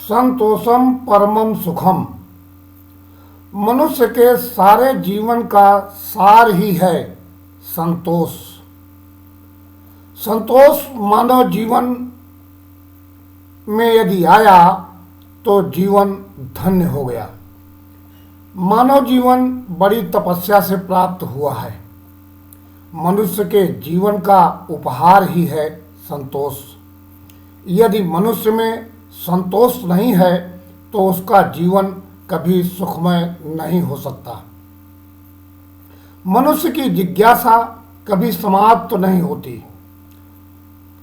संतोषम परमम सुखम। मनुष्य के सारे जीवन का सार ही है संतोष। संतोष मानव जीवन में यदि आया तो जीवन धन्य हो गया। मानव जीवन बड़ी तपस्या से प्राप्त हुआ है। मनुष्य के जीवन का उपहार ही है संतोष। यदि मनुष्य में संतोष नहीं है तो उसका जीवन कभी सुखमय नहीं हो सकता। मनुष्य की जिज्ञासा कभी समाप्त नहीं होती,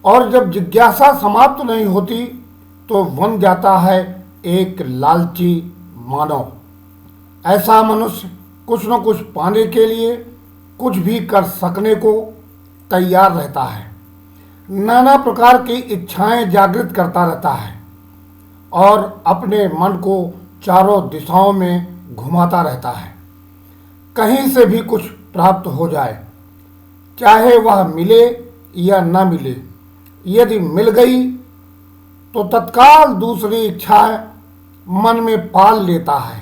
और जब जिज्ञासा समाप्त नहीं होती तो बन जाता है एक लालची मानव। ऐसा मनुष्य कुछ न कुछ पाने के लिए कुछ भी कर सकने को तैयार रहता है। नाना प्रकार की इच्छाएं जागृत करता रहता है और अपने मन को चारों दिशाओं में घुमाता रहता है। कहीं से भी कुछ प्राप्त हो जाए, चाहे वह मिले या न मिले। यदि मिल गई तो तत्काल दूसरी इच्छा मन में पाल लेता है,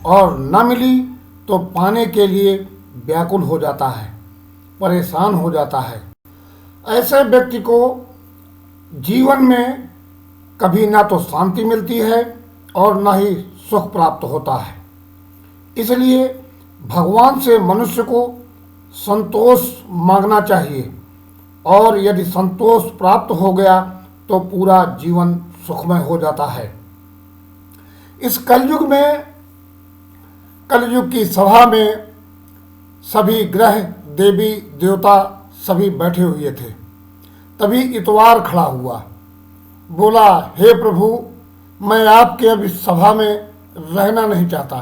और न मिली तो पाने के लिए व्याकुल हो जाता है, परेशान हो जाता है। ऐसे व्यक्ति को जीवन में कभी ना तो शांति मिलती है और न ही सुख प्राप्त होता है। इसलिए भगवान से मनुष्य को संतोष मांगना चाहिए, और यदि संतोष प्राप्त हो गया तो पूरा जीवन सुखमय हो जाता है। इस कलयुग में, कलयुग की सभा में सभी ग्रह देवी देवता सभी बैठे हुए थे। तभी इतवार खड़ा हुआ, बोला, हे प्रभु, मैं आपके अब इस सभा में रहना नहीं चाहता।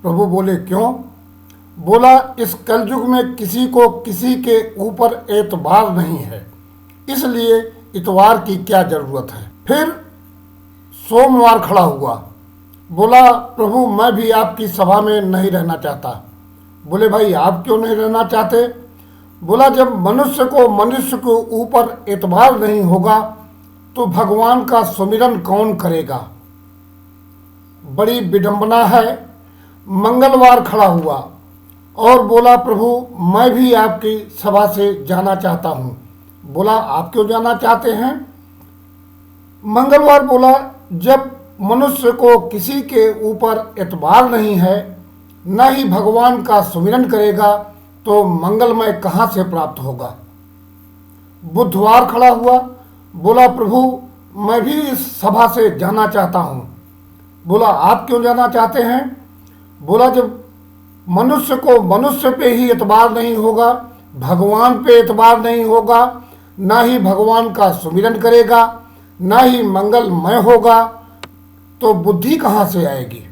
प्रभु बोले, क्यों? बोला, इस कलयुग में किसी को किसी के ऊपर एतबार नहीं है, इसलिए इतवार की क्या जरूरत है। फिर सोमवार खड़ा हुआ, बोला, प्रभु, मैं भी आपकी सभा में नहीं रहना चाहता। बोले, भाई, आप क्यों नहीं रहना चाहते? बोला, जब मनुष्य के ऊपर एतबार नहीं होगा तो भगवान का सुमिरन कौन करेगा। बड़ी विडंबना है। मंगलवार खड़ा हुआ और बोला, प्रभु, मैं भी आपकी सभा से जाना चाहता हूँ। बोला, आप क्यों जाना चाहते हैं? मंगलवार बोला, जब मनुष्य को किसी के ऊपर एतबार नहीं है, न ही भगवान का सुमिरन करेगा, तो मंगलमय कहाँ से प्राप्त होगा। बुधवार खड़ा हुआ, बोला, प्रभु, मैं भी इस सभा से जाना चाहता हूँ। बोला, आप क्यों जाना चाहते हैं? बोला, जब मनुष्य को मनुष्य पे ही एतबार नहीं होगा, भगवान पे एतबार नहीं होगा, ना ही भगवान का सुमिरन करेगा, ना ही मंगलमय होगा, तो बुद्धि कहाँ से आएगी।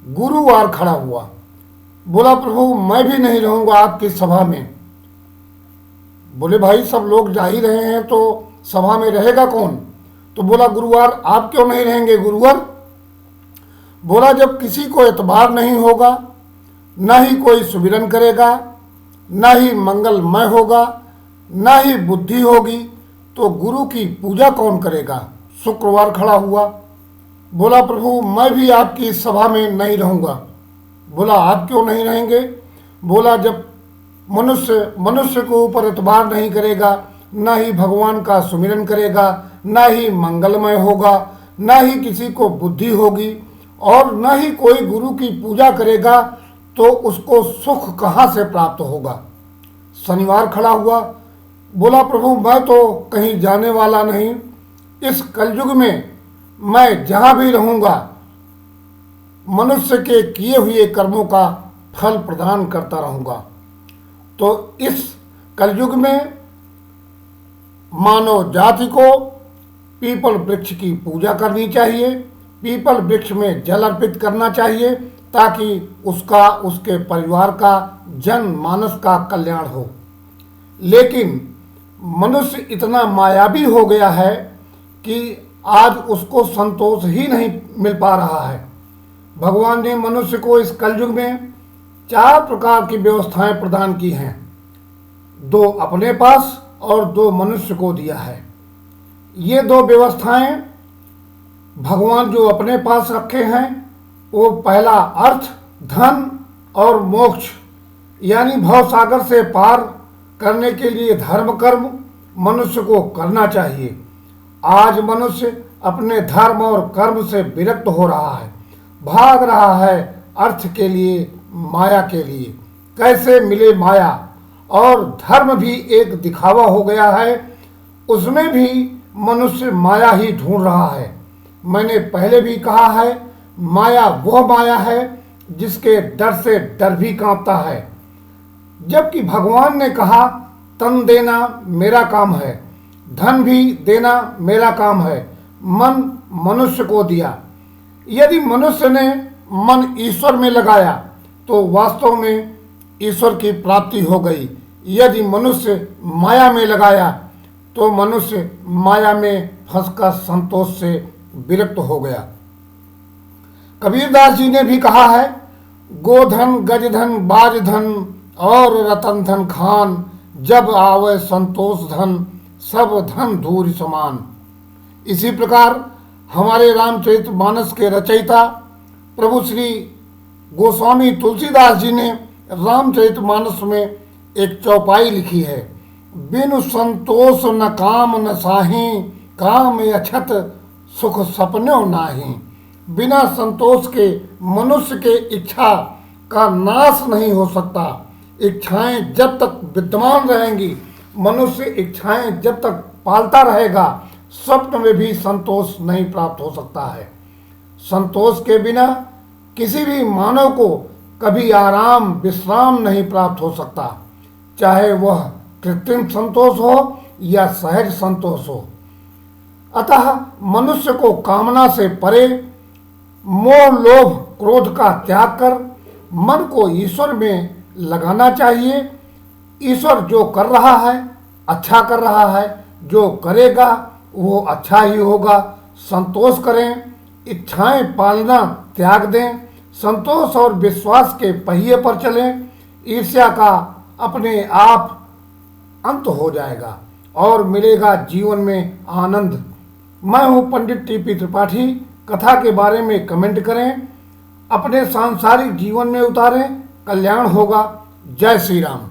गुरुवार खड़ा हुआ, बोला, प्रभु, मैं भी नहीं रहूँगा आपकी सभा में। बोले, भाई, सब लोग जा ही रहे हैं तो सभा में रहेगा कौन? तो बोला, गुरुवार, आप क्यों नहीं रहेंगे गुरुवार? बोला, जब किसी को एतबार नहीं होगा, ना ही कोई सुमिरन करेगा, ना ही मंगलमय होगा, ना ही बुद्धि होगी, तो गुरु की पूजा कौन करेगा। शुक्रवार खड़ा हुआ, बोला, प्रभु, मैं भी आपकी इस सभा में नहीं रहूँगा। बोला, आप क्यों नहीं रहेंगे? बोला, जब मनुष्य के ऊपर एतबार नहीं करेगा, ना ही भगवान का सुमिरन करेगा, ना ही मंगलमय होगा, ना ही किसी को बुद्धि होगी, और ना ही कोई गुरु की पूजा करेगा, तो उसको सुख कहाँ से प्राप्त होगा। शनिवार खड़ा हुआ, बोला, प्रभु, मैं तो कहीं जाने वाला नहीं। इस कलयुग में मैं जहाँ भी रहूँगा मनुष्य के किए हुए कर्मों का फल प्रदान करता रहूँगा। तो इस कलयुग में मानव जाति को पीपल वृक्ष की पूजा करनी चाहिए, पीपल वृक्ष में जल अर्पित करना चाहिए, ताकि उसका, उसके परिवार का, जन मानस का कल्याण हो। लेकिन मनुष्य इतना मायावी हो गया है कि आज उसको संतोष ही नहीं मिल पा रहा है। भगवान ने मनुष्य को इस कलयुग में 4 प्रकार की व्यवस्थाएं प्रदान की हैं, 2 अपने पास और 2 मनुष्य को दिया है। ये 2 व्यवस्थाएं भगवान जो अपने पास रखे हैं वो पहला अर्थ, धन और मोक्ष यानी भव सागर से पार करने के लिए धर्म कर्म मनुष्य को करना चाहिए। आज मनुष्य अपने धर्म और कर्म से विरक्त हो रहा है, भाग रहा है अर्थ के लिए, माया के लिए। कैसे मिले माया, और धर्म भी एक दिखावा हो गया है, उसमें भी मनुष्य माया ही ढूंढ रहा है। मैंने पहले भी कहा है, माया वह माया है जिसके डर से डर भी कांपता है। जबकि भगवान ने कहा तन देना मेरा काम है, धन भी देना मेरा काम है, मन मनुष्य को दिया। यदि मनुष्य ने मन ईश्वर में लगाया तो वास्तव में ईश्वर की प्राप्ति हो गई। यदि मनुष्य माया में लगाया तो मनुष्य माया में फंसकर संतोष से विरक्त हो गया। कबीरदास जी ने भी कहा है, गोधन गजधन बाजधन और रतन धन खान, जब आवे संतोष धन सब धन धूरि समान। इसी प्रकार हमारे रामचरितमानस के रचयिता प्रभु श्री गोस्वामी तुलसीदास जी ने रामचरितमानस में एक चौपाई लिखी है, बिनु संतोष न काम न साही, काम अछत सुख सपनों नाही। बिना संतोष के मनुष्य के इच्छा का नाश नहीं हो सकता। इच्छाएं जब तक विद्यमान रहेंगी, मनुष्य इच्छाएं जब तक पालता रहेगा, स्वप्न में भी संतोष नहीं प्राप्त हो सकता है। संतोष के बिना किसी भी मानव को कभी आराम विश्राम नहीं प्राप्त हो सकता, चाहे वह कृत्रिम संतोष हो या सहज संतोष हो। अतः मनुष्य को कामना से परे, मोह लोभ क्रोध का त्याग कर मन को ईश्वर में लगाना चाहिए। ईश्वर जो कर रहा है अच्छा कर रहा है, जो करेगा वो अच्छा ही होगा। संतोष करें, इच्छाएं पालना त्याग दें, संतोष और विश्वास के पहिए पर चलें। ईर्ष्या का अपने आप अंत हो जाएगा और मिलेगा जीवन में आनंद। मैं हूं पंडित टीपी त्रिपाठी। कथा के बारे में कमेंट करें, अपने सांसारिक जीवन में उतारें, कल्याण होगा। जय श्री राम।